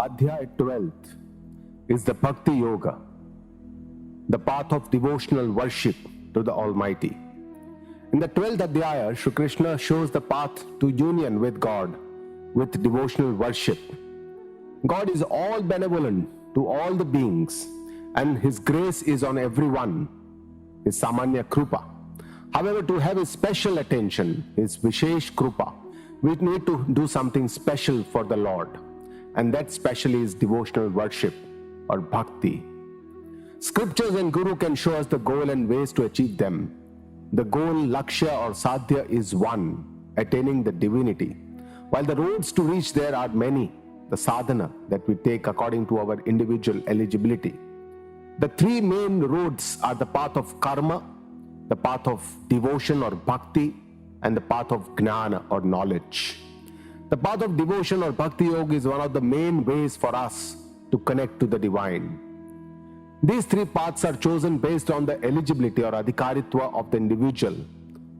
Adhyaya 12th is the Bhakti Yoga, the path of devotional worship to the Almighty. In the 12th Adhyaya, Shri Krishna shows the path to union with God with devotional worship. God is all benevolent to all the beings, and His grace is on everyone, His Samanya Krupa. However, to have His special attention, His Vishesh Krupa, we need to do something special for the Lord, and that specially is devotional worship or bhakti. Scriptures and Guru can show us the goal and ways to achieve them. The goal, lakshya or sadhya, is one, attaining the divinity, while the roads to reach there are many, the sadhana that we take according to our individual eligibility. The three main roads are the path of karma, the path of devotion or bhakti, and the path of gnana or knowledge. The path of devotion or bhakti yoga is one of the main ways for us to connect to the divine. These three paths are chosen based on the eligibility or adhikaritva of the individual.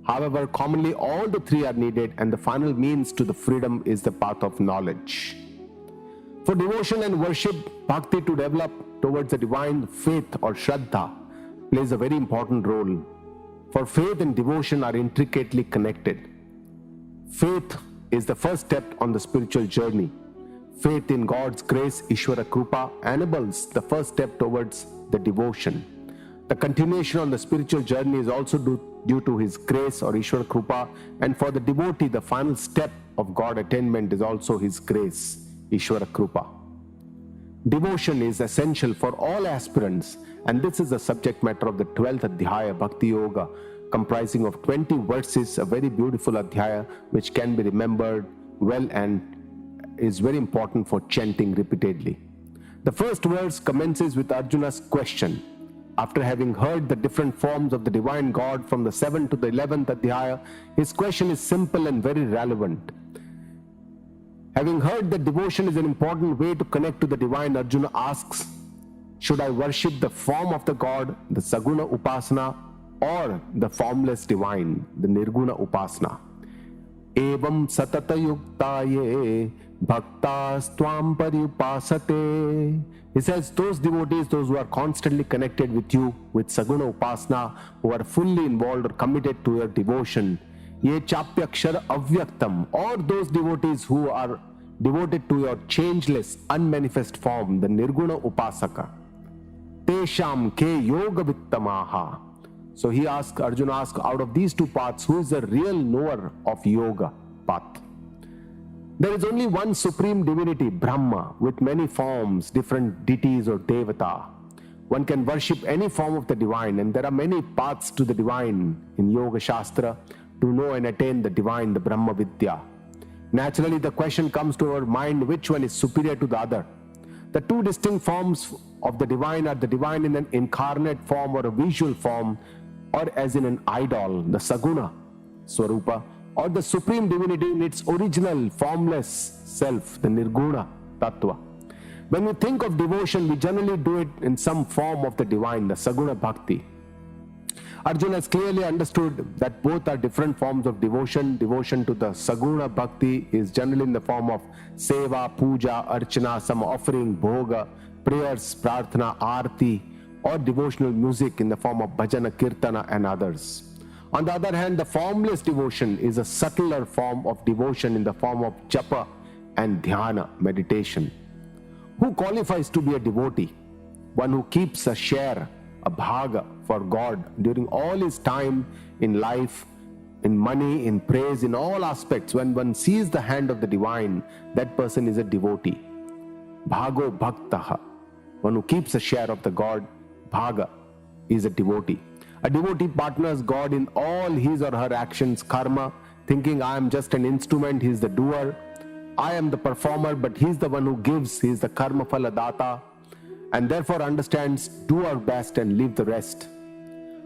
However, commonly all the three are needed, and the final means to the freedom is the path of knowledge. For devotion and worship, bhakti to develop towards the divine, faith or shraddha plays a very important role. For faith and devotion are intricately connected. Faith is the first step on the spiritual journey. Faith in God's grace, Ishvara Krupa, enables the first step towards the devotion. The continuation on the spiritual journey is also due to His grace or Ishvara Krupa, and for the devotee, the final step of God attainment is also His grace, Ishvara Krupa. Devotion is essential for all aspirants, and this is the subject matter of the 12th Adhyaya Bhakti Yoga, comprising of 20 verses, a very beautiful Adhyaya which can be remembered well and is very important for chanting repeatedly. The first verse commences with Arjuna's question. After having heard the different forms of the divine God from the 7th to the 11th Adhyaya, his question is simple and very relevant. Having heard that devotion is an important way to connect to the divine, Arjuna asks, should I worship the form of the God, the Saguna Upasana, or the formless divine, the Nirguna Upasana? Evam satata yuktaye bhaktas tvam paryupasate. He says, those devotees, those who are constantly connected with you, with Saguna Upasana, who are fully involved or committed to your devotion, ye chapyakshara avyaktam, or those devotees who are devoted to your changeless, unmanifest form, the Nirguna Upasaka. Tesham ke yoga vittamaha. So Arjuna asks, out of these two paths, who is the real knower of yoga path? There is only one supreme divinity, Brahma, with many forms, different deities or devata. One can worship any form of the divine, and there are many paths to the divine in Yoga Shastra to know and attain the divine, the Brahma Vidya. Naturally, the question comes to our mind, which one is superior to the other? The two distinct forms of the divine are the divine in an incarnate form or a visual form, or as in an idol, the Saguna Swarupa, or the supreme divinity in its original formless self, the Nirguna Tattva. When we think of devotion, we generally do it in some form of the divine, the Saguna Bhakti. Arjuna has clearly understood that both are different forms of devotion. Devotion to the Saguna Bhakti is generally in the form of seva, puja, archana, some offering, bhoga, prayers, prarthana, arti, or devotional music in the form of bhajana, kirtana, and others. On the other hand, the formless devotion is a subtler form of devotion in the form of japa and dhyana, meditation. Who qualifies to be a devotee? One who keeps a share, a bhaga for God during all his time in life, in money, in praise, in all aspects. When one sees the hand of the divine, that person is a devotee. Bhago bhaktaha. One who keeps a share of the God, bhaga, is a devotee. A devotee partners God in all his or her actions, karma, thinking I am just an instrument, he is the doer. I am the performer, but he is the one who gives, he is the karma phala data, and therefore understands, do our best and leave the rest.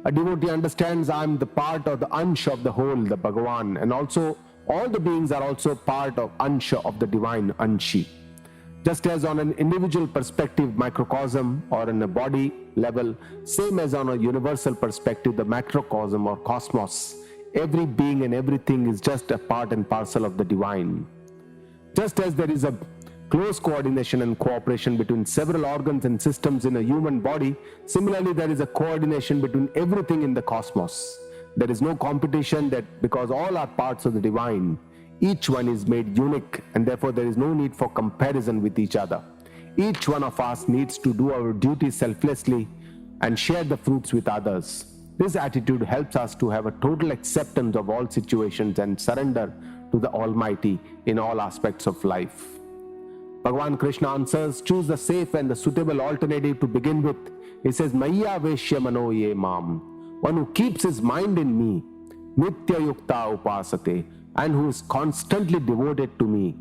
A devotee understands I am the part or the ansha of the whole, the Bhagavan, and also all the beings are also part of ansha of the divine anshi. Just as on an individual perspective, microcosm, or on a body level, same as on a universal perspective, the macrocosm or cosmos, every being and everything is just a part and parcel of the divine. Just as there is a close coordination and cooperation between several organs and systems in a human body. Similarly, there is a coordination between everything in the cosmos. There is no competition, that because all are parts of the divine, each one is made unique, and therefore there is no need for comparison with each other. Each one of us needs to do our duty selflessly and share the fruits with others. This attitude helps us to have a total acceptance of all situations and surrender to the Almighty in all aspects of life. Bhagavan Krishna answers, choose the safe and the suitable alternative to begin with. He says, Maya Veshya Mano Ye Mam, one who keeps his mind in me, Nitya Yukta Upasate, and who is constantly devoted to me,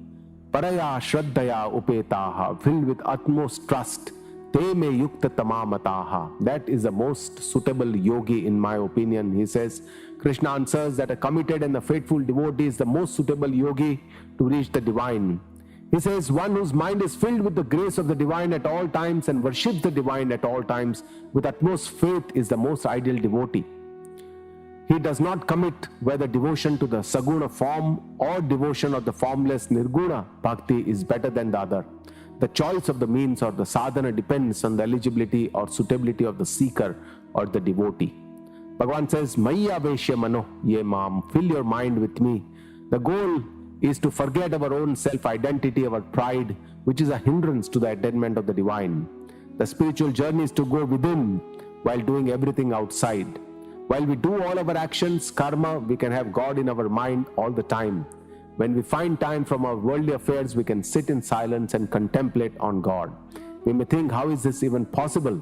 Paraya Shraddhaya Upetaha, filled with utmost trust, Te me Yukta Tamamataha. That is the most suitable yogi in my opinion. He says, Krishna answers that a committed and a faithful devotee is the most suitable yogi to reach the divine. He says, one whose mind is filled with the grace of the divine at all times and worships the divine at all times with utmost faith is the most ideal devotee. He does not commit whether devotion to the Saguna form or devotion of the formless Nirguna Bhakti is better than the other. The choice of the means or the sadhana depends on the eligibility or suitability of the seeker or the devotee. Bhagavan says, Maya Veshya Mano Ye Mam, fill your mind with me. The goal is to forget our own self-identity, our pride, which is a hindrance to the attainment of the divine. The spiritual journey is to go within while doing everything outside. While we do all our actions, karma, we can have God in our mind all the time. When we find time from our worldly affairs, we can sit in silence and contemplate on God. We may think, how is this even possible?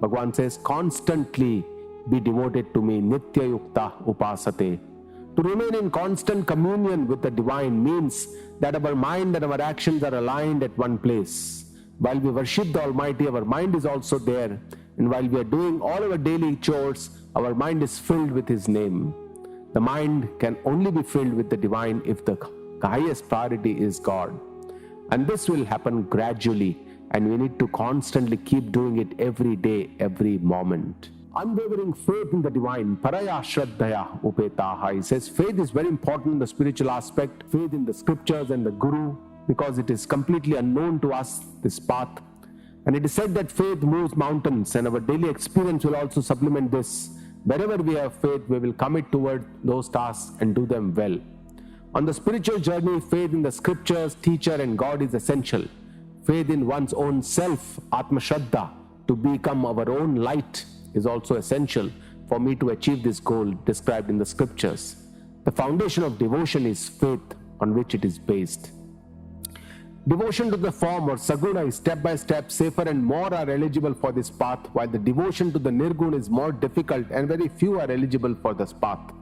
Bhagavan says, constantly be devoted to me, Nitya Yukta Upasate. To remain in constant communion with the divine means that our mind and our actions are aligned at one place. While we worship the Almighty, our mind is also there. And while we are doing all our daily chores, our mind is filled with His name. The mind can only be filled with the divine if the highest priority is God. And this will happen gradually, and we need to constantly keep doing it every day, every moment. Unwavering faith in the divine, Paraya Shraddhaya Upetaha. He says faith is very important in the spiritual aspect, faith in the scriptures and the Guru, because it is completely unknown to us, this path. And it is said that faith moves mountains, and our daily experience will also supplement this. Wherever we have faith, we will commit toward those tasks and do them well. On the spiritual journey, faith in the scriptures, teacher and God is essential. Faith in one's own self, Atma Shraddha, to become our own light, is also essential for me to achieve this goal described in the scriptures. The foundation of devotion is faith on which it is based. Devotion to the form or Saguna is step by step safer and more are eligible for this path, while the devotion to the Nirguna is more difficult and very few are eligible for this path.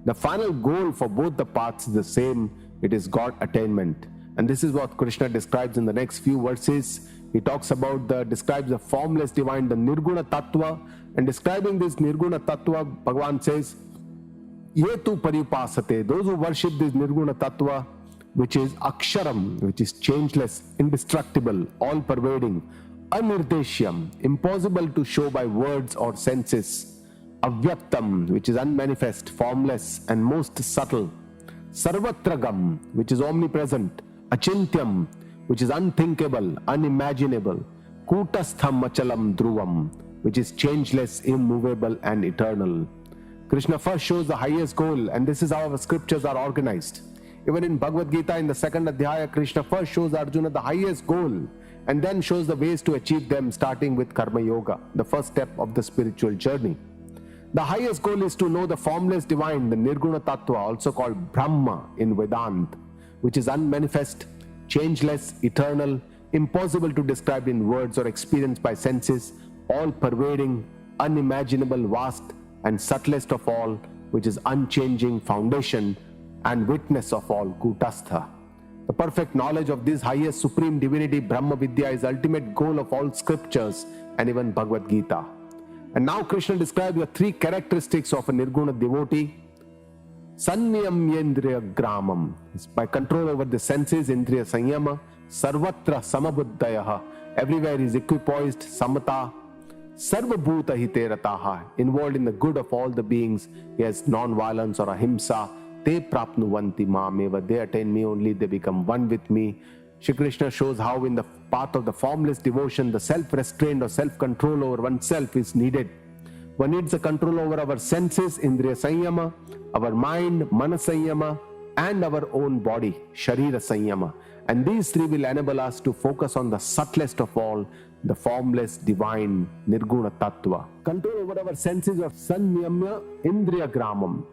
The final goal for both the paths is the same, it is God attainment. And this is what Krishna describes in the next few verses. He talks about describes the formless divine, the Nirguna Tattva, and describing this Nirguna Tattva, Bhagavan says, Yetu Paripasate, those who worship this Nirguna Tattva, which is Aksharam, which is changeless, indestructible, all-pervading, Anirdeshyam, impossible to show by words or senses, Avyaktam, which is unmanifest, formless, and most subtle, Sarvatragam, which is omnipresent, Achintyam, which is unthinkable, unimaginable, Kutastham Achalam Dhruvam, which is changeless, immovable, and eternal. Krishna first shows the highest goal, and this is how our scriptures are organized. Even in Bhagavad Gita, in the second Adhyaya, Krishna first shows Arjuna the highest goal, and then shows the ways to achieve them, starting with Karma Yoga, the first step of the spiritual journey. The highest goal is to know the formless divine, the Nirguna Tattva, also called Brahma in Vedanta, which is unmanifest, changeless, eternal, impossible to describe in words or experienced by senses, all-pervading, unimaginable, vast, and subtlest of all, which is unchanging foundation and witness of all, Kutastha. The perfect knowledge of this highest supreme divinity, Brahma Vidya, is the ultimate goal of all scriptures and even Bhagavad Gita. And now Krishna describes the three characteristics of a Nirguna devotee. Sanyam Yendriya Gramam, by control over the senses, Indriya Sanyama. Sarvatra Samabuddhayaha, everywhere is equipoised, Samata. Sarvabhuta Hiterataha, involved in the good of all the beings, he has non-violence or ahimsa. Te prapnuvanti mameva, they attain me only, they become one with me. Shri Krishna shows how in the path of the formless devotion, the self-restraint or self-control over oneself is needed. One needs a control over our senses, Indriya Sanyama, our mind, Mana Sanyama, and our own body, Sharira Sanyama. And these three will enable us to focus on the subtlest of all, the formless divine Nirguna Tattva. Control over our senses of Sanyamya Indriya Gramam.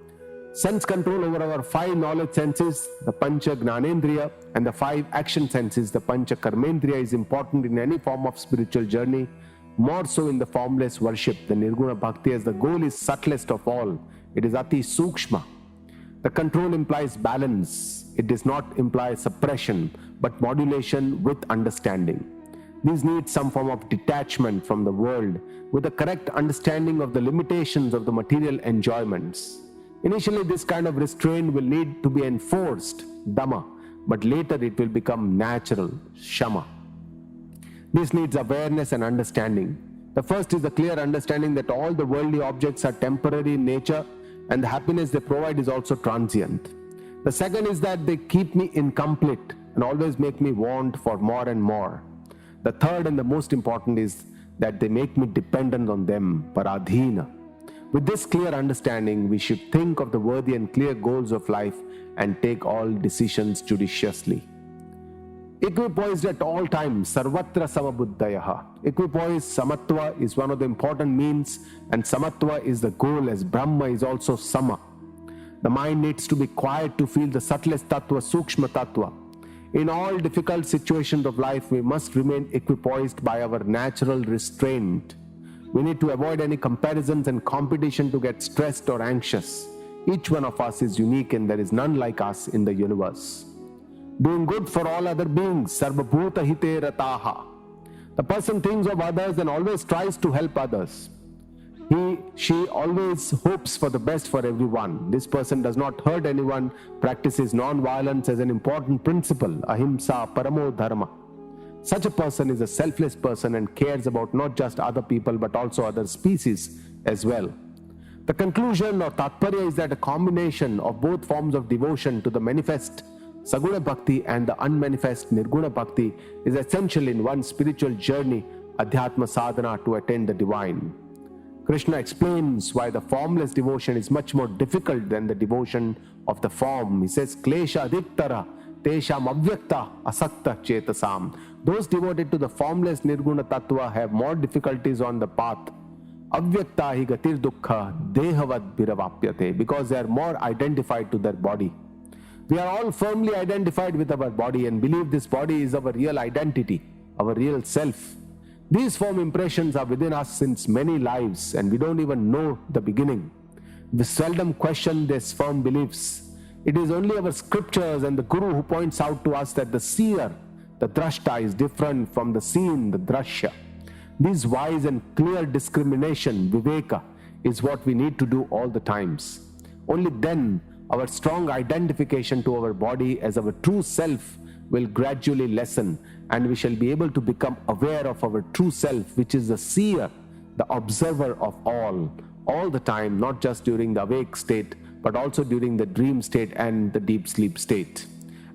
Sense control over our 5 knowledge senses, the Pancha Gnanendriya, and the 5 action senses, the Pancha Karmendriya, is important in any form of spiritual journey, more so in the formless worship. The Nirguna Bhakti, as the goal is subtlest of all, it is Ati Sukshma. The control implies balance. It does not imply suppression, but modulation with understanding. These need some form of detachment from the world with a correct understanding of the limitations of the material enjoyments. Initially, this kind of restraint will need to be enforced, Dhamma, but later it will become natural, Shama. This needs awareness and understanding. The first is the clear understanding that all the worldly objects are temporary in nature and the happiness they provide is also transient. The second is that they keep me incomplete and always make me want for more and more. The third and the most important is that they make me dependent on them, paradhina. With this clear understanding, we should think of the worthy and clear goals of life and take all decisions judiciously. Equipoised at all times, sarvatra samabuddhayaha. Equipoised samatva is one of the important means, and samatva is the goal, as Brahma is also sama. The mind needs to be quiet to feel the subtlest tattva, sukshma tattva. In all difficult situations of life, we must remain equipoised by our natural restraint. We need to avoid any comparisons and competition to get stressed or anxious. Each one of us is unique and there is none like us in the universe. Doing good for all other beings, sarvabhuta hite rataha. The person thinks of others and always tries to help others. She always hopes for the best for everyone. This person does not hurt anyone, practices non-violence as an important principle, ahimsa paramo dharma. Such a person is a selfless person and cares about not just other people but also other species as well. The conclusion or tatparya is that a combination of both forms of devotion to the manifest Saguna Bhakti and the unmanifest Nirguna Bhakti is essential in one's spiritual journey, Adhyatma Sadhana, to attain the divine. Krishna explains why the formless devotion is much more difficult than the devotion of the form. He says, Klesha adiktara tesham avyakta asakta chetasam. Those devoted to the formless Nirguna Tattva have more difficulties on the path. Avyakta hi gatir dukkha dehavad biravapyate, because they are more identified to their body. We are all firmly identified with our body and believe this body is our real identity, our real self. These form impressions are within us since many lives and we don't even know the beginning. We seldom question these firm beliefs. It is only our scriptures and the Guru who points out to us that the seer, the drashta, is different from the seen, the drashya. This wise and clear discrimination, viveka, is what we need to do all the times. Only then our strong identification to our body as our true self will gradually lessen and we shall be able to become aware of our true self, which is the seer, the observer of all the time, not just during the awake state, but also during the dream state and the deep sleep state.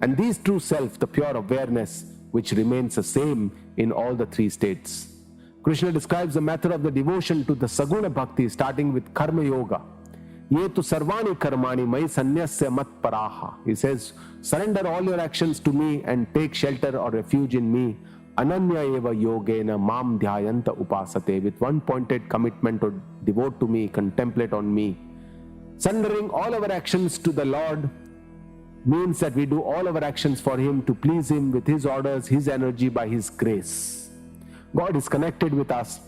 And this true self, the pure awareness, which remains the same in all the 3 states. Krishna describes the method of the devotion to the Saguna Bhakti starting with Karma Yoga. Ye tu sarvani karmani mai sanyasya mat paraha. He says, surrender all your actions to me and take shelter or refuge in me. Ananya eva yogena mam dhyayanta upasate. With one pointed commitment to devote to me, contemplate on me. Surrendering all our actions to the Lord means that we do all our actions for Him, to please Him with His orders, His energy, by His grace. God is connected with us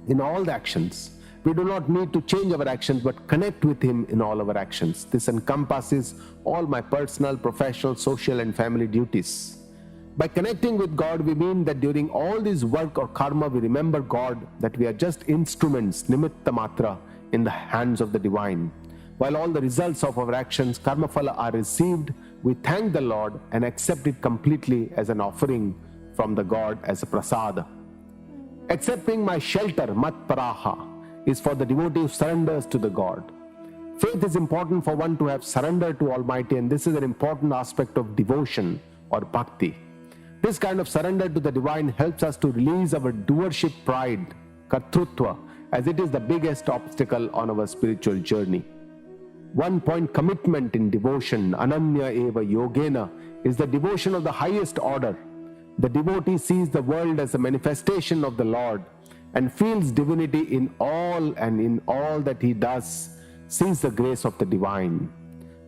in all the actions. We do not need to change our actions but connect with Him in all our actions. This encompasses all my personal, professional, social and family duties. By connecting with God, we mean that during all this work or karma, we remember God, that we are just instruments, nimitta matra, in the hands of the divine. While all the results of our actions, karma phala, are received, we thank the Lord and accept it completely as an offering from the God as a prasada. Accepting my shelter, mat paraha, is for the devotee who surrenders to the God. Faith is important for one to have surrender to Almighty, and this is an important aspect of devotion or bhakti. This kind of surrender to the divine helps us to release our doership pride, kartrutva, as it is the biggest obstacle on our spiritual journey. 1 point commitment in devotion, ananya eva yogena, is the devotion of the highest order. The devotee sees the world as a manifestation of the Lord and feels divinity in all, and in all that he does sees the grace of the divine.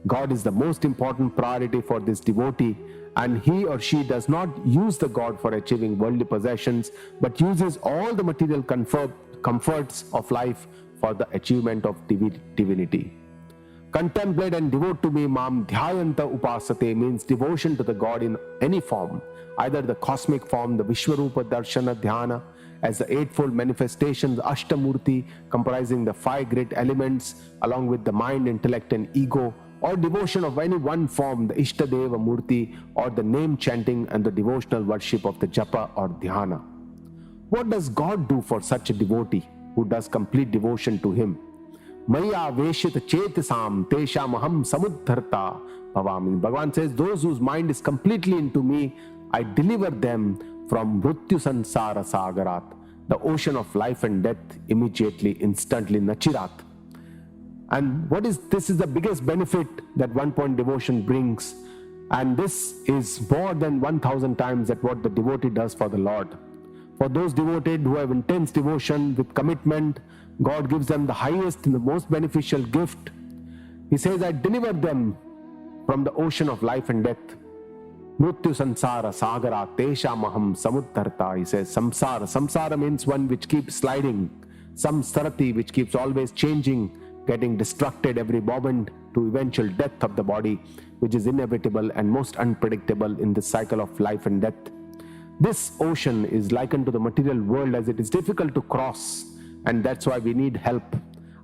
God is the most important priority for this devotee, and he or she does not use the God for achieving worldly possessions, but uses all the material comforts of life for the achievement of divinity. Contemplate and devote to me mam dhyayanta upasate means devotion to the God in any form, either the cosmic form, the Vishwarupa Darshana Dhyana, as the eightfold manifestations, Ashtamurti, comprising the 5 great elements, along with the mind, intellect and ego, or devotion of any one form, the Ishtadeva Murti, or the name chanting and the devotional worship of the Japa or Dhyana. What does God do for such a devotee who does complete devotion to him? Maya veshita chetasam teshamaham samudharta bhavami. Bhagavan says, those whose mind is completely into me, I deliver them from mrityu sansara sagarat, the ocean of life and death, immediately, instantly, nachirat. And this is the biggest benefit that 1 point devotion brings, and this is more than 1,000 times that what the devotee does for the Lord. For those devoted who have intense devotion with commitment, God gives them the highest and the most beneficial gift. He says, I deliver them from the ocean of life and death. Mrityu sansara sagara teshamaham samudharta. He says samsara. Samsara means one which keeps sliding. Samsarati, which keeps always changing, getting destructed every moment to eventual death of the body, which is inevitable and most unpredictable in this cycle of life and death. This ocean is likened to the material world as it is difficult to cross, and that's why we need help.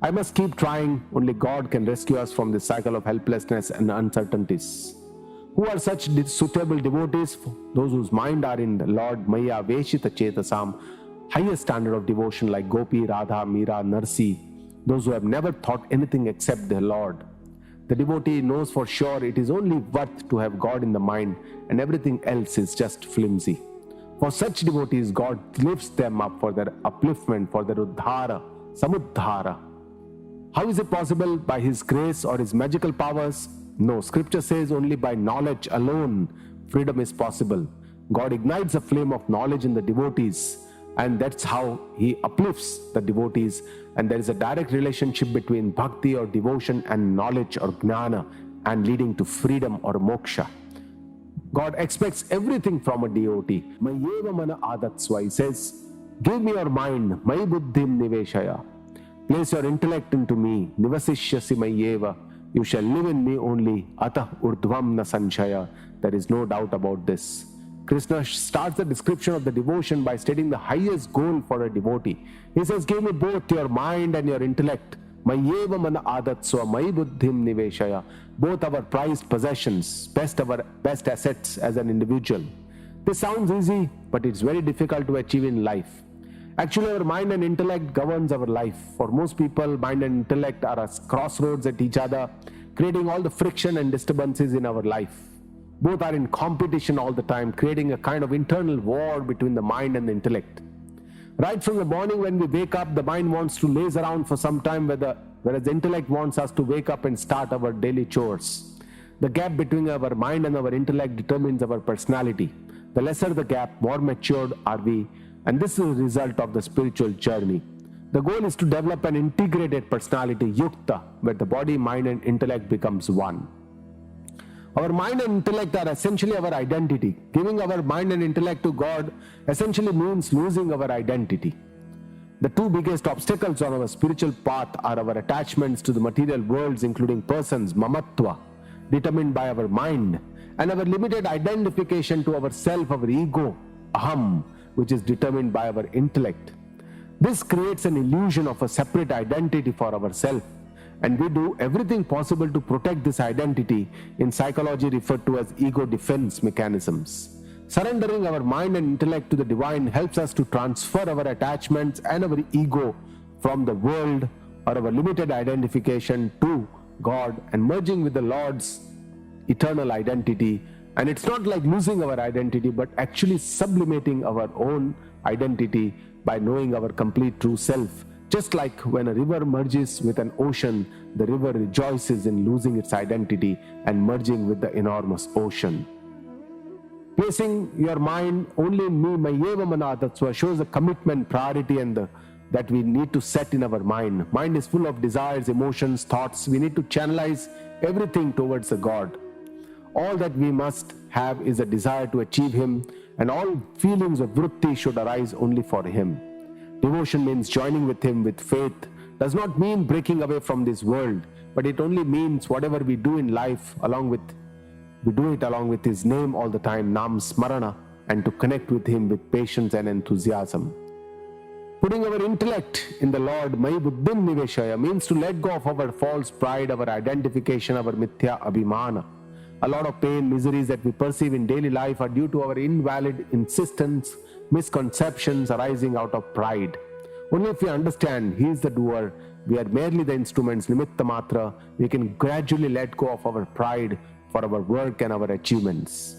I must keep trying. Only God can rescue us from this cycle of helplessness and uncertainties. Who are such suitable devotees? Those whose mind are in the Lord, Maya Veshita Chetasam, highest standard of devotion like Gopi, Radha, Meera, Narsi, those who have never thought anything except the Lord. The devotee knows for sure it is only worth to have God in the mind, and everything else is just flimsy. For such devotees, God lifts them up for their upliftment, for their uddhara, samudhara. How is it possible? By His grace or His magical powers? No, Scripture says only by knowledge alone freedom is possible. God ignites a flame of knowledge in the devotees, and that's how He uplifts the devotees. And there is a direct relationship between bhakti or devotion and knowledge or jnana, and leading to freedom or moksha. God expects everything from a devotee. Mayeva mana adatsva. He says, give me your mind, mai buddhim niveshaya. Place your intellect into me, nivasishyasi mayeva. You shall live in me only, atah urdhvam na sanshaya. There is no doubt about this. Krishna starts the description of the devotion by stating the highest goal for a devotee. He says, give me both your mind and your intellect. Mayeva mana adatsva, mai buddhim niveshaya. Both our prized possessions, our best assets as an individual. This sounds easy, but it's very difficult to achieve in life. Actually, our mind and intellect governs our life. For most people, mind and intellect are as crossroads at each other, creating all the friction and disturbances in our life. Both are in competition all the time, creating a kind of internal war between the mind and the intellect. Right from the morning when we wake up, the mind wants to laze around for some time, whereas the intellect wants us to wake up and start our daily chores. The gap between our mind and our intellect determines our personality. The lesser the gap, more matured are we, and this is a result of the spiritual journey. The goal is to develop an integrated personality, yukta, where the body, mind and intellect becomes one. Our mind and intellect are essentially our identity. Giving our mind and intellect to God essentially means losing our identity. The two biggest obstacles on our spiritual path are our attachments to the material worlds, including persons, mamatva, determined by our mind, and our limited identification to ourself, our ego, aham, which is determined by our intellect. This creates an illusion of a separate identity for ourselves, and we do everything possible to protect this identity, in psychology referred to as ego defense mechanisms. Surrendering our mind and intellect to the divine helps us to transfer our attachments and our ego from the world or our limited identification to God, and merging with the Lord's eternal identity, And it's not like losing our identity, but actually sublimating our own identity by knowing our complete true self. Just like when a river merges with an ocean, the river rejoices in losing its identity and merging with the enormous ocean. Placing your mind only in me, mayeva manatatsva, shows a commitment, priority, and that we need to set in our mind. Mind is full of desires, emotions, thoughts. We need to channelize everything towards a God. All that we must have is a desire to achieve Him, and all feelings of vritti should arise only for Him. Devotion means joining with Him with faith. Does not mean breaking away from this world, but it only means whatever we do in life, we do it along with His name all the time, Nam Smarana, and to connect with Him with patience and enthusiasm. Putting our intellect in the Lord, Mai Buddhim Niveshaya, means to let go of our false pride, our identification, our mithya abhimana. A lot of pain, miseries that we perceive in daily life are due to our invalid insistence, misconceptions arising out of pride. Only if we understand He is the doer, we are merely the instruments, nimitta matra, we can gradually let go of our pride for our work and our achievements.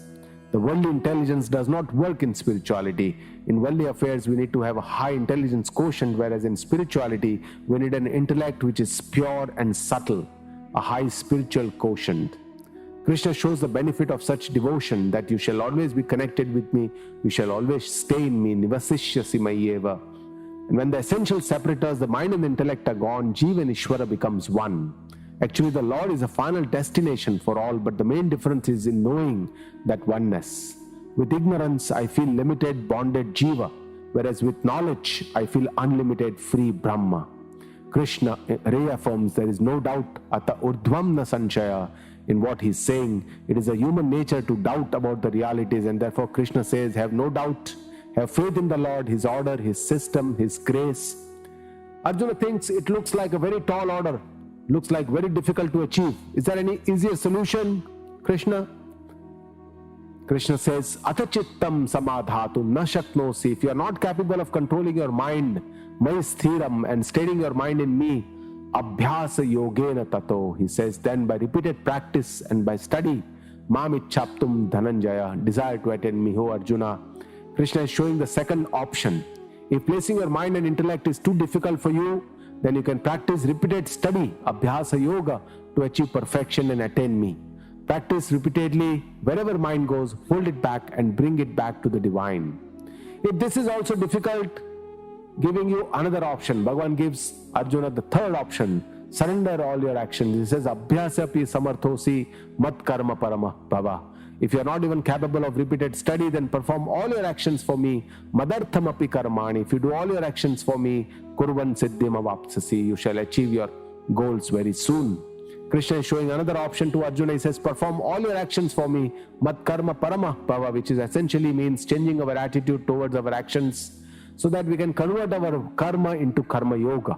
The worldly intelligence does not work in spirituality. In worldly affairs, we need to have a high intelligence quotient, whereas in spirituality, we need an intellect which is pure and subtle, a high spiritual quotient. Krishna shows the benefit of such devotion, that you shall always be connected with me, you shall always stay in me, nivasishyasi mayeva. And when the essential separators, the mind and the intellect, are gone, Jiva and Ishvara becomes one. Actually, the Lord is a final destination for all, but the main difference is in knowing that oneness. With ignorance, I feel limited, bonded Jiva, whereas with knowledge, I feel unlimited, free Brahma. Krishna reaffirms there is no doubt, ata urdhvam na sanshaya, in what he's saying. It is a human nature to doubt about the realities, and therefore Krishna says, have no doubt, have faith in the Lord, His order, His system, His grace. Arjuna thinks it looks like a very tall order, looks like very difficult to achieve. Is there any easier solution, Krishna? Krishna says, Atachittam samadhatu na shaknosi. If you are not capable of controlling your mind, mai sthiram, and steadying your mind in me, abhyasa yogena tato. He says, then by repeated practice and by study, mamichaptum dhananjaya, desire to attain me, O Arjuna. Krishna is showing the second option. If placing your mind and intellect is too difficult for you, then you can practice repeated study, abhyasa yoga, to achieve perfection and attain me. Practice repeatedly, wherever mind goes, hold it back and bring it back to the divine. If this is also difficult, giving you another option, Bhagavan gives Arjuna the third option, surrender all your actions. He says, abhyasapi samarthosi mat karma parama bhava. If you are not even capable of repeated study, then perform all your actions for me. Madartham api karmani. If you do all your actions for me, kurvan siddhim avapsasi. You shall achieve your goals very soon. Krishna is showing another option to Arjuna. He says, perform all your actions for me. Mat karma parama bhava, which is essentially means changing our attitude towards our actions, so that we can convert our karma into karma yoga.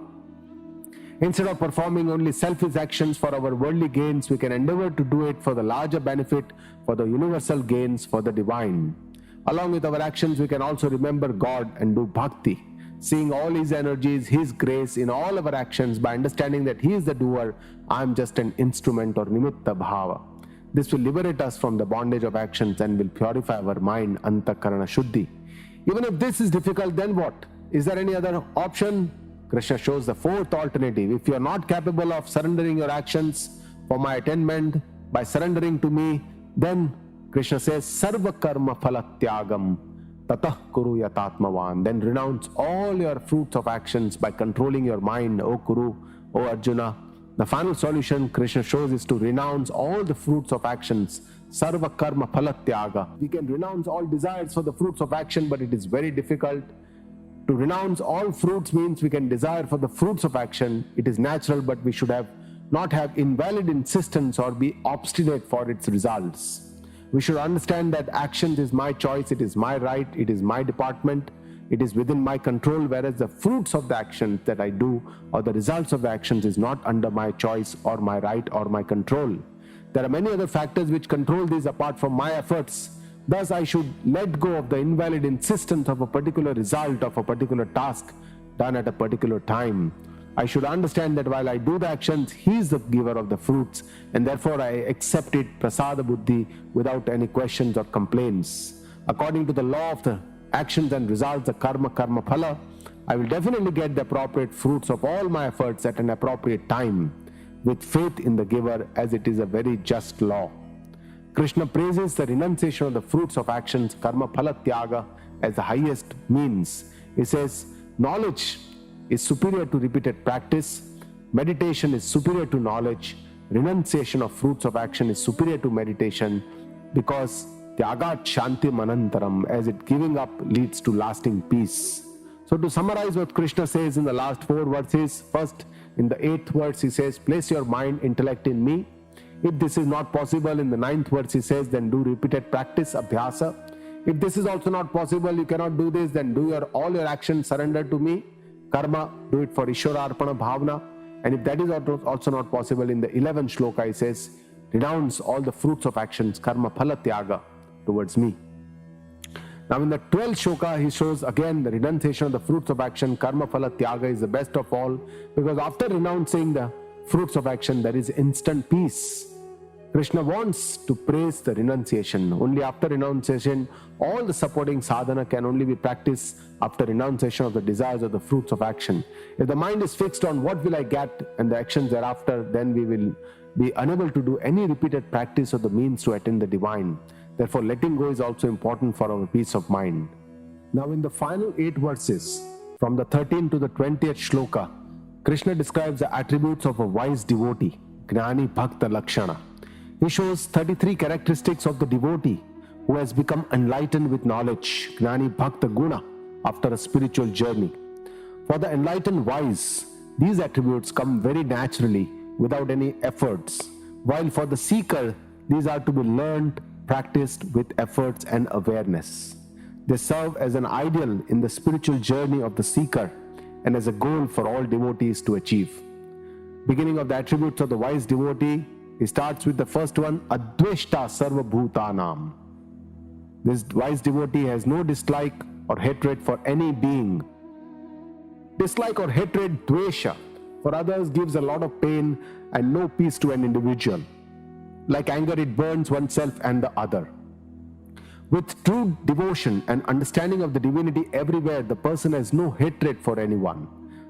Instead of performing only selfish actions for our worldly gains, we can endeavor to do it for the larger benefit, for the universal gains, for the divine. Along with our actions, we can also remember God and do bhakti, seeing all His energies, His grace in all our actions by understanding that He is the doer, I am just an instrument or nimitta bhava. This will liberate us from the bondage of actions and will purify our mind, antakarana shuddhi. Even if this is difficult, then what? Is there any other option? Krishna shows the fourth alternative. If you are not capable of surrendering your actions for my attainment by surrendering to me, then Krishna says, Sarva karma phalatyagam tatah kuru yatatmavan. Then renounce all your fruits of actions by controlling your mind, O Kuru, O Arjuna. The final solution Krishna shows is to renounce all the fruits of actions. Sarva karma phalatyaga. We can renounce all desires for the fruits of action, but it is very difficult. To renounce all fruits means we can desire for the fruits of action. It is natural, but we should not have invalid insistence or be obstinate for its results. We should understand that actions is my choice, it is my right, it is my department, it is within my control, whereas the fruits of the actions that I do or the results of the actions is not under my choice or my right or my control. There are many other factors which control these apart from my efforts. Thus, I should let go of the invalid insistence of a particular result of a particular task done at a particular time. I should understand that while I do the actions, He is the giver of the fruits, and therefore I accept it prasada buddhi without any questions or complaints. According to the law of the actions and results, the karma phala, I will definitely get the appropriate fruits of all my efforts at an appropriate time, with faith in the giver, as it is a very just law. Krishna praises the renunciation of the fruits of actions, karma phala tyaga, as the highest means. He says, knowledge is superior to repeated practice, meditation is superior to knowledge, renunciation of fruits of action is superior to meditation, because tyagat shanti manantaram, as it giving up leads to lasting peace. So to summarize what Krishna says in the last 4 verses, first in the 8th verse he says, place your mind, intellect in me. If this is not possible, in the 9th verse he says, then do repeated practice, abhyasa. If this is also not possible, you cannot do this, then do all your actions surrender to me. Karma, do it for Ishwara Arpana Bhavana. And if that is also not possible, in the 11th shloka he says, renounce all the fruits of actions, karma phala tyaga, towards me. Now in the 12th shloka he shows again the renunciation of the fruits of action, karma phala tyaga is the best of all, because after renouncing the fruits of action there is instant peace. Krishna wants to praise the renunciation. Only after renunciation, all the supporting sadhana can only be practiced after renunciation of the desires of the fruits of action. If the mind is fixed on what will I get and the actions thereafter, then we will be unable to do any repeated practice of the means to attain the divine. Therefore, letting go is also important for our peace of mind. Now in the final 8 verses, from the 13th to the 20th shloka, Krishna describes the attributes of a wise devotee, Gnani Bhakta Lakshana. He shows 33 characteristics of the devotee who has become enlightened with knowledge, Gnani Bhakta Guna, after a spiritual journey. For the enlightened wise, these attributes come very naturally without any efforts, while for the seeker, these are to be learned, practiced with efforts and awareness. They serve as an ideal in the spiritual journey of the seeker and as a goal for all devotees to achieve. Beginning of the attributes of the wise devotee, he starts with the first one, Adveshta Sarva Bhutanam. This wise devotee has no dislike or hatred for any being. Dislike or hatred, dvesha, for others gives a lot of pain and no peace to an individual. Like anger, it burns oneself and the other. With true devotion and understanding of the divinity everywhere, the person has no hatred for anyone.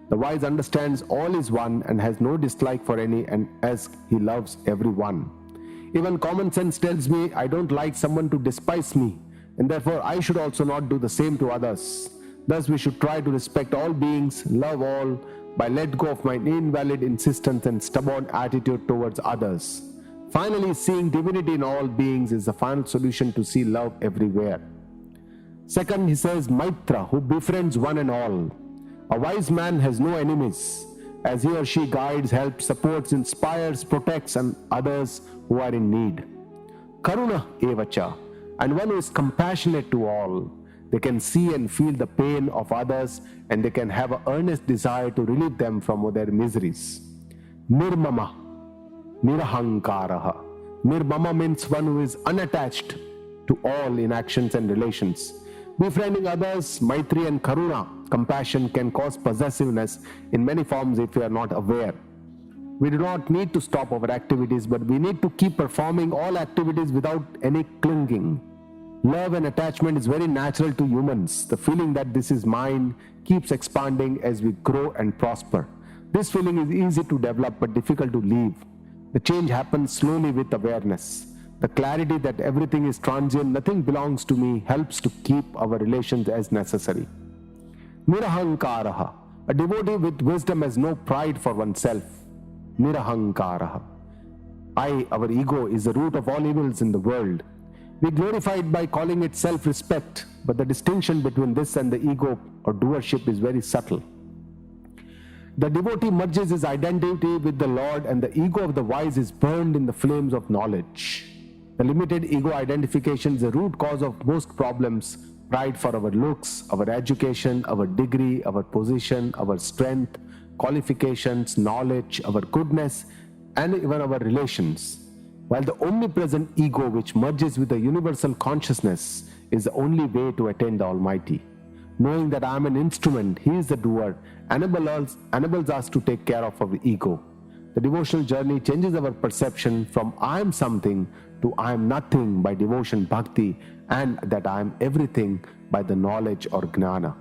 The wise understands all is one and has no dislike for any, and as he loves everyone. Even common sense tells me I don't like someone to despise me, and therefore I should also not do the same to others. Thus we should try to respect all beings, love all, by let go of my invalid insistence and stubborn attitude towards others. Finally, seeing divinity in all beings is the final solution to see love everywhere. Second, he says, Maitra, who befriends one and all. A wise man has no enemies, as he or she guides, helps, supports, inspires, protects, and others who are in need. Karuna evacha, and one who is compassionate to all. They can see and feel the pain of others, and they can have an earnest desire to relieve them from their miseries. Nirmama, nirahankaraha. Nirmama means one who is unattached to all in actions and relations. Befriending others, Maitri and Karuna, compassion, can cause possessiveness in many forms if we are not aware. We do not need to stop our activities, but we need to keep performing all activities without any clinging. Love and attachment is very natural to humans. The feeling that this is mine keeps expanding as we grow and prosper. This feeling is easy to develop but difficult to leave. The change happens slowly with awareness. The clarity that everything is transient, nothing belongs to me, helps to keep our relations as necessary. Nirahankaraha. A devotee with wisdom has no pride for oneself. Nirahankaraha. Our ego, is the root of all evils in the world. We glorify it by calling it self-respect, but the distinction between this and the ego or doership is very subtle. The devotee merges his identity with the Lord, and the ego of the wise is burned in the flames of knowledge. The limited ego identification is the root cause of most problems. Pride for our looks, our education, our degree, our position, our strength, qualifications, knowledge, our goodness, and even our relations. While the omnipresent ego, which merges with the universal consciousness, is the only way to attain the Almighty. knowing that I am an instrument, He is the doer, enables us to take care of our ego. The devotional journey changes our perception from I am something to I am nothing by devotion bhakti, and that I am everything by the knowledge or gnana.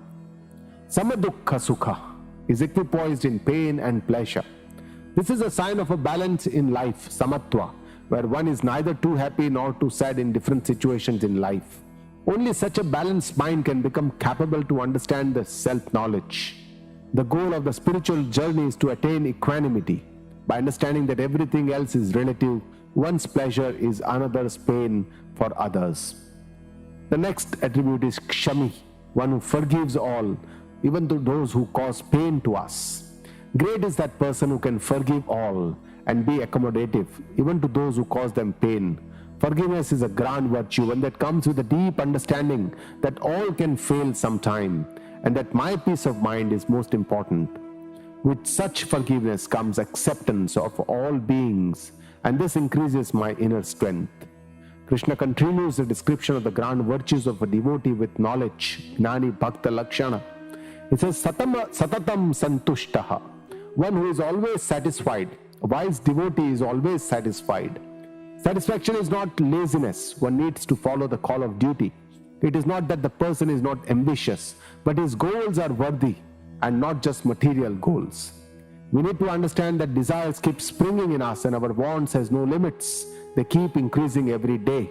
Samadukha sukha is equipoised in pain and pleasure. This is a sign of a balance in life, samatva, where one is neither too happy nor too sad in different situations in life. Only such a balanced mind can become capable to understand the self-knowledge. The goal of the spiritual journey is to attain equanimity. By understanding that everything else is relative, one's pleasure is another's pain for others. The next attribute is kshami, one who forgives all, even to those who cause pain to us. Great is that person who can forgive all and be accommodative, even to those who cause them pain. Forgiveness is a grand virtue, one that comes with a deep understanding that all can fail sometime, and that my peace of mind is most important. With such forgiveness comes acceptance of all beings, and this increases my inner strength. Krishna continues the description of the grand virtues of a devotee with knowledge, gnani bhakta lakshana. It says, satatam santushtaha, one who is always satisfied. A wise devotee is always satisfied. Satisfaction is not laziness. One needs to follow the call of duty. It is not that the person is not ambitious, but his goals are worthy and not just material goals. We need to understand that desires keep springing in us and our wants has no limits. They keep increasing every day.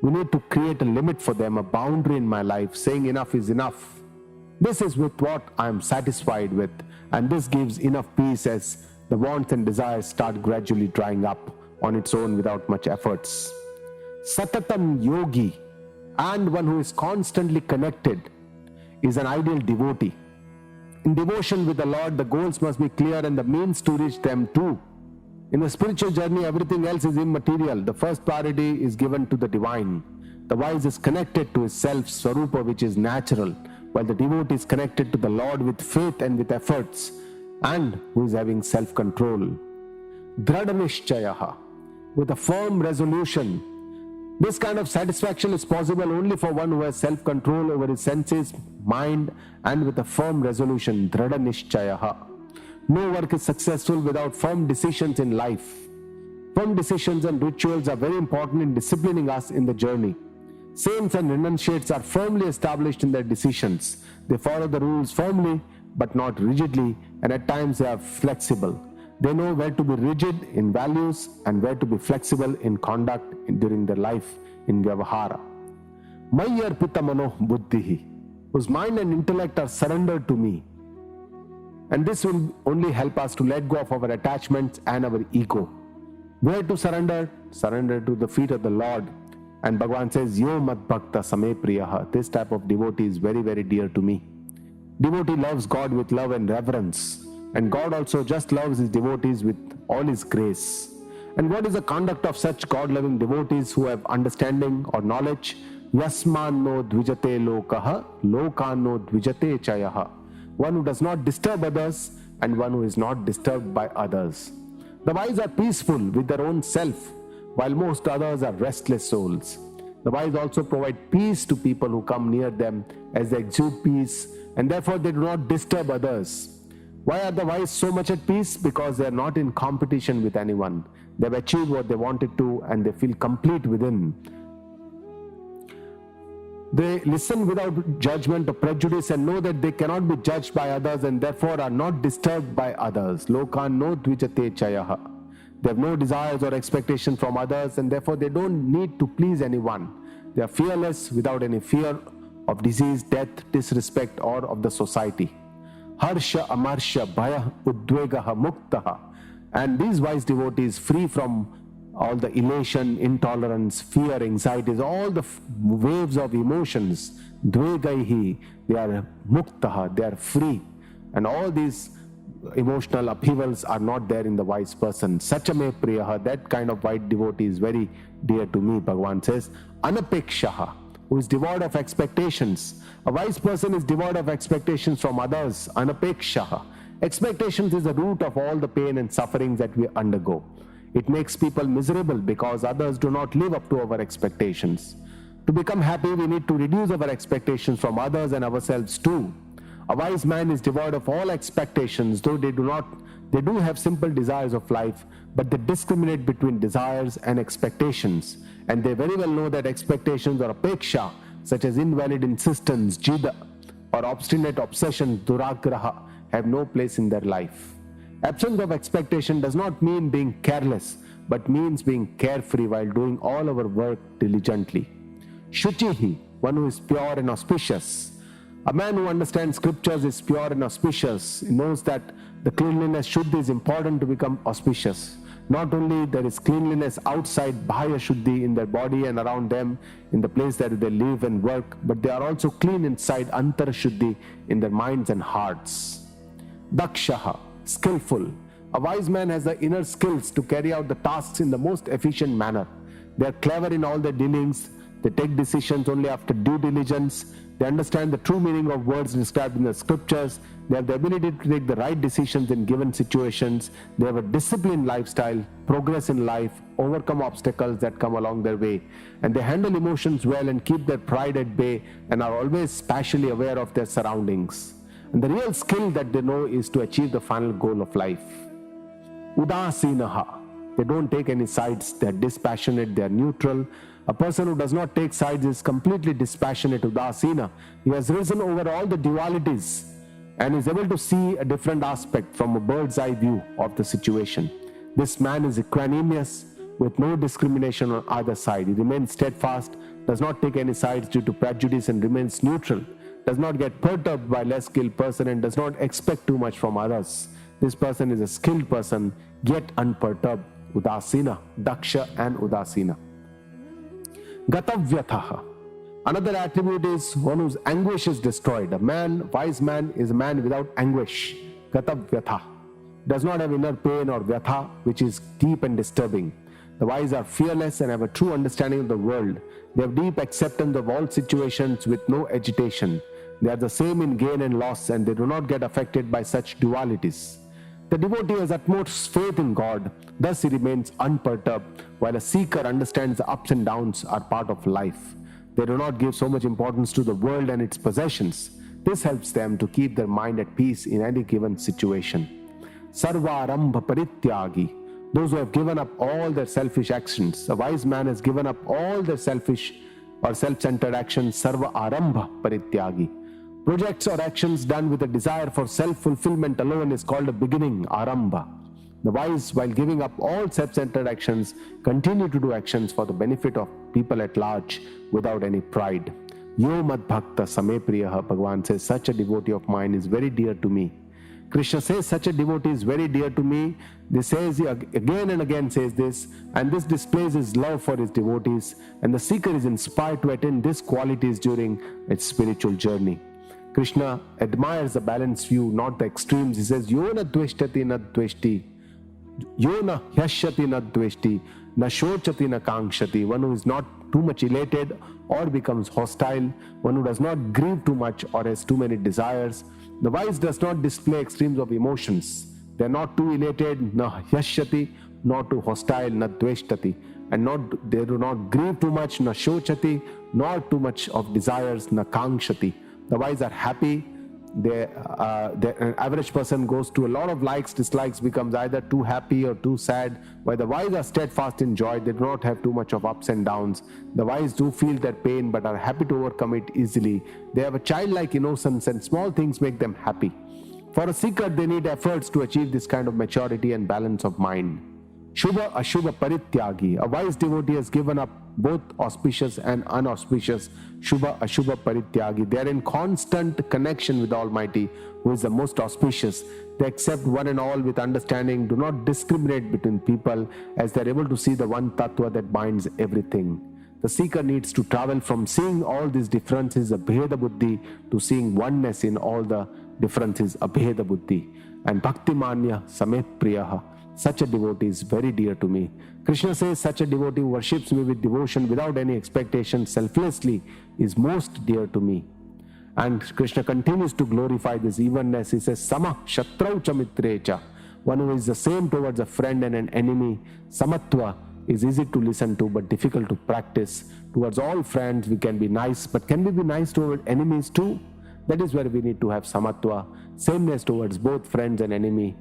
We need to create a limit for them, a boundary in my life, saying enough is enough. This is with what I am satisfied with, and this gives enough peace as the wants and desires start gradually drying up on its own without much efforts. Satatam yogi, and one who is constantly connected, is an ideal devotee. In devotion with the Lord, the goals must be clear and the means to reach them too. In the spiritual journey, everything else is immaterial. The first priority is given to the divine. The wise is connected to his self, Swarupa, which is natural, while the devotee is connected to the Lord with faith and with efforts, and who is having self-control. Dradhanishchayaha, with a firm resolution. This kind of satisfaction is possible only for one who has self-control over his senses, mind, and with a firm resolution. Dradhanishchayaha. No work is successful without firm decisions in life. Firm decisions and rituals are very important in disciplining us in the journey. Saints and renunciates are firmly established in their decisions. They follow the rules firmly, but not rigidly, and at times they are flexible. They know where to be rigid in values and where to be flexible in conduct during their life in Vyavahara. Mayyarpita mano buddhihi, whose mind and intellect are surrendered to me. And this will only help us to let go of our attachments and our ego. Where to surrender? Surrender to the feet of the Lord. And Bhagavan says, Yo mad bhakta same priyaha. This type of devotee is very, very dear to me. Devotee loves God with love and reverence. And God also just loves his devotees with all his grace. And what is the conduct of such God-loving devotees who have understanding or knowledge? Yasmanno dvijate lokaha, lokanno dvijate chayaha. One who does not disturb others and one who is not disturbed by others. The wise are peaceful with their own self, while most others are restless souls. The wise also provide peace to people who come near them as they exude peace, and therefore they do not disturb others. Why are the wise so much at peace? Because they are not in competition with anyone. They have achieved what they wanted to and they feel complete within. They listen without judgment or prejudice and know that they cannot be judged by others and therefore are not disturbed by others. Lokan no dvijate chayaha. They have no desires or expectations from others and therefore they don't need to please anyone. They are fearless without any fear of disease, death, disrespect or of the society. Harsha amarsha bhaya udvegaha muktaha. And these wise devotees, free from all the elation, intolerance, fear, anxieties, all the waves of emotions, dvegaihi, they are muktaha, they are free. And all these emotional upheavals are not there in the wise person. Sachame priyaha, that kind of wise devotee is very dear to me, Bhagavan says. Anapekshaha, who is devoid of expectations. A wise person is devoid of expectations from others. Anapekshaha. Expectations is the root of all the pain and sufferings that we undergo. It makes people miserable because others do not live up to our expectations. To become happy, we need to reduce our expectations from others and ourselves too. A wise man is devoid of all expectations, though they do have simple desires of life, but they discriminate between desires and expectations, and they very well know that expectations or apeksha, such as invalid insistence, jida, or obstinate obsession, duragraha, have no place in their life. Absence of expectation does not mean being careless, but means being carefree while doing all our work diligently. Shuchihi, one who is pure and auspicious. A man who understands scriptures is pure and auspicious. He knows that the cleanliness Shuddhi is important to become auspicious. Not only there is cleanliness outside, Bhaya Shuddhi, in their body and around them, in the place that they live and work, but they are also clean inside, Antara Shuddhi, in their minds and hearts. Dakshaha, skillful. A wise man has the inner skills to carry out the tasks in the most efficient manner. They are clever in all their dealings. They take decisions only after due diligence. They understand the true meaning of words described in the scriptures. They have the ability to take the right decisions in given situations. They have a disciplined lifestyle, progress in life, overcome obstacles that come along their way. And they handle emotions well and keep their pride at bay and are always spatially aware of their surroundings. And the real skill that they know is to achieve the final goal of life. Udasinaha. They don't take any sides. They are dispassionate. They are neutral. A person who does not take sides is completely dispassionate, udasina. He has risen over all the dualities and is able to see a different aspect from a bird's eye view of the situation. This man is equanimous with no discrimination on either side. He remains steadfast, does not take any sides due to prejudice, and remains neutral, does not get perturbed by less skilled person, and does not expect too much from others. This person is a skilled person, yet unperturbed, udasina, daksha and udasina. Gatavyathaha. Another attribute is one whose anguish is destroyed. Wise man is a man without anguish. Gatavyatha. Does not have inner pain or vyatha, which is deep and disturbing. The wise are fearless and have a true understanding of the world. They have deep acceptance of all situations with no agitation. They are the same in gain and loss, and they do not get affected by such dualities. The devotee has utmost faith in God, thus he remains unperturbed, while a seeker understands the ups and downs are part of life. They do not give so much importance to the world and its possessions. This helps them to keep their mind at peace in any given situation. Sarvarambha parityagi. Those who have given up all their selfish actions. A wise man has given up all their selfish or self-centered actions. Sarva arambha parityagi. Projects or actions done with a desire for self-fulfillment alone is called a beginning, arambha. The wise, while giving up all self-centered actions, continue to do actions for the benefit of people at large without any pride. Yo mad bhakta same priyaha, Bhagavan says, such a devotee of mine is very dear to me. Krishna says such a devotee is very dear to me. This says again and again says this, and this displays his love for his devotees, and the seeker is inspired to attain these qualities during its spiritual journey. Krishna admires the balanced view, not the extremes. He says, Yo na dveshtati na dveshti, Yo na hyashyati na dveshti, na shochati na kankshati. One who is not too much elated or becomes hostile, one who does not grieve too much or has too many desires. The wise does not display extremes of emotions. They are not too elated, na hyashyati, nor too hostile, na dveshtati. And they do not grieve too much, na shochati, nor too much of desires, na kankshati. The wise are happy. An average person goes to a lot of likes, dislikes, becomes either too happy or too sad. While the wise are steadfast in joy, they do not have too much of ups and downs. The wise do feel their pain but are happy to overcome it easily. They have a childlike innocence and small things make them happy. For a seeker, they need efforts to achieve this kind of maturity and balance of mind. Shubha Ashubha Parityagi. A wise devotee has given up both auspicious and unauspicious Shubha Ashubha Parityagi. They are in constant connection with the Almighty, who is the most auspicious. They accept one and all with understanding, do not discriminate between people, as they are able to see the one tattva that binds everything. The seeker needs to travel from seeing all these differences, Abheda Buddhi, to seeing oneness in all the differences, Abheda Buddhi. And Bhakti Manya Samet Priyaha. Such a devotee is very dear to me. Krishna says such a devotee who worships me with devotion without any expectation, selflessly, is most dear to me. And Krishna continues to glorify this evenness. He says, Sama Shatrau cha mitrecha. One who is the same towards a friend and an enemy. Samatva is easy to listen to but difficult to practice. Towards all friends we can be nice, but can we be nice toward enemies too? That is where we need to have samatva, sameness towards both friends and enemy.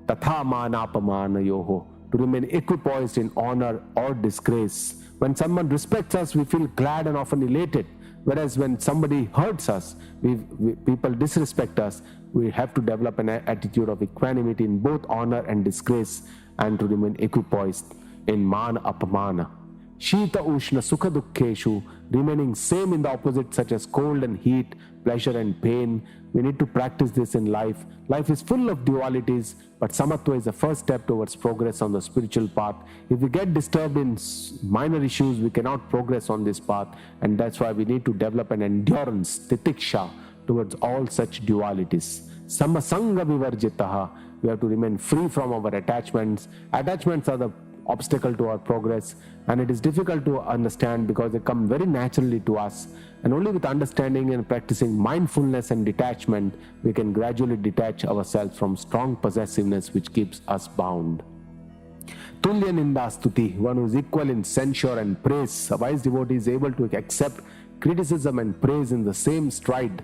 Tatha manapamana yoho, to remain equipoised in honor or disgrace. When someone respects us, we feel glad and often elated. Whereas when somebody hurts us, people disrespect us, we have to develop an attitude of equanimity in both honor and disgrace, and to remain equipoised in mana apamana. Shita ushna sukha dukkheshu, remaining same in the opposite such as cold and heat, pleasure and pain. We need to practice this in life. Life is full of dualities, but samatva is the first step towards progress on the spiritual path. If we get disturbed in minor issues, we cannot progress on this path, and that's why we need to develop an endurance, titiksha, towards all such dualities. Samasanga vivarjitaha, we have to remain free from our attachments. Attachments are the obstacle to our progress, and it is difficult to understand because they come very naturally to us, and only with understanding and practicing mindfulness and detachment we can gradually detach ourselves from strong possessiveness which keeps us bound. Tulya nindastuti, one who is equal in censure and praise. A wise devotee is able to accept criticism and praise in the same stride,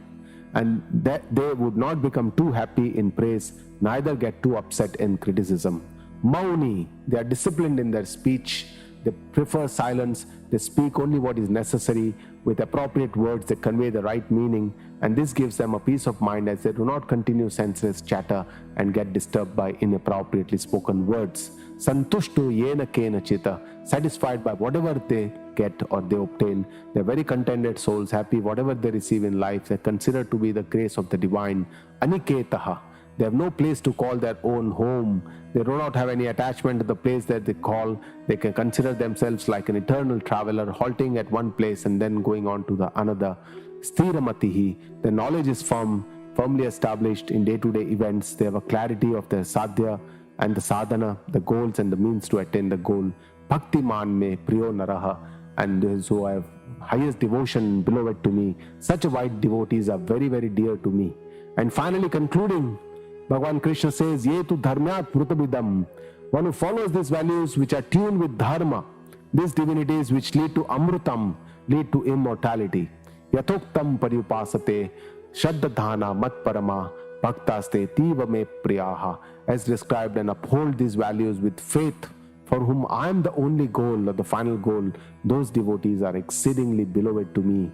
and that they would not become too happy in praise, neither get too upset in criticism. Mauni, they are disciplined in their speech, they prefer silence, they speak only what is necessary. With appropriate words they convey the right meaning, and this gives them a peace of mind as they do not continue senseless chatter and get disturbed by inappropriately spoken words. Santushtu yena kena chita, satisfied by whatever they get or they obtain. They are very contented souls, happy whatever they receive in life. They consider to be the grace of the divine. Aniketaha, they have no place to call their own home. They do not have any attachment to the place that they call. They can consider themselves like an eternal traveler, halting at one place and then going on to the another. Sthiramatihi, their knowledge is firmly established in day-to-day events. They have a clarity of their sadhya and the sadhana, the goals and the means to attain the goal. Bhaktiman me priyo naraha, and those who have highest devotion beloved to me. Such a wide devotees are very, very dear to me. And finally concluding, Bhagavan Krishna says, Ye tu dharmyat mrutabidam, one who follows these values which are tuned with dharma, these divinities which lead to amrutam, lead to immortality. Yathoktam pariyupasate, shaddadhana matparama, bhaktaste tiva me priyaha, as described, and uphold these values with faith, for whom I am the only goal or the final goal. Those devotees are exceedingly beloved to me.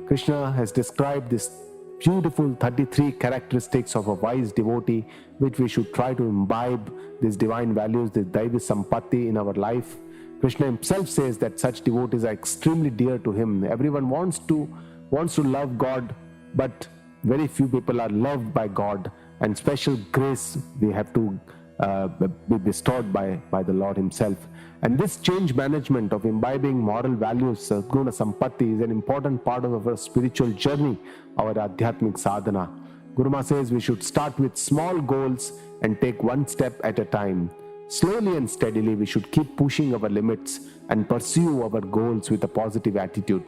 Krishna has described this beautiful 33 characteristics of a wise devotee, which we should try to imbibe these divine values, this Daivi Sampatti in our life. Krishna himself says that such devotees are extremely dear to him. Everyone wants to love God, but very few people are loved by God, and special grace we have to be bestowed by the Lord himself. And this change management of imbibing moral values, guna sampatti, is an important part of our spiritual journey, our adhyatmic sadhana. Guru Ma says we should start with small goals and take one step at a time. Slowly and steadily we should keep pushing our limits and pursue our goals with a positive attitude.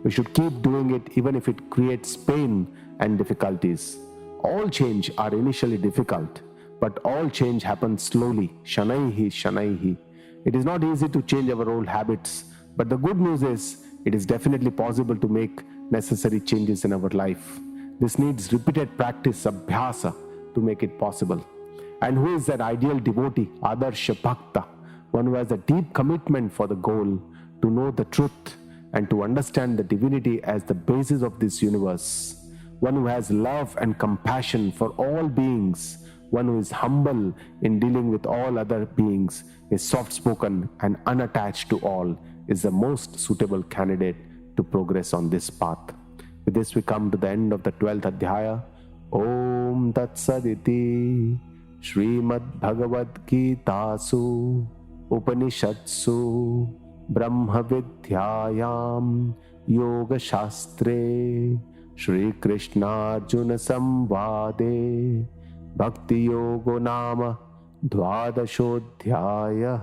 We should keep doing it even if it creates pain and difficulties. All change are initially difficult, but all change happens slowly, shanaihi shanaihi. It is not easy to change our old habits, but the good news is it is definitely possible to make necessary changes in our life. This needs repeated practice, abhyasa, to make it possible. And who is that ideal devotee? Adarsha Bhakta, one who has a deep commitment for the goal, to know the truth and to understand the divinity as the basis of this universe. One who has love and compassion for all beings, one who is humble in dealing with all other beings, is soft-spoken and unattached to all, is the most suitable candidate to progress on this path. With this we come to the end of the 12th Adhyaya. Om Tat Saditi Srimad Bhagavad Gitasu Upanishadsu Brahma Vidyayam Yoga Shastre Shri Krishna Arjuna Samvade Bhakti Yogo Nama Dvadashodhyayah.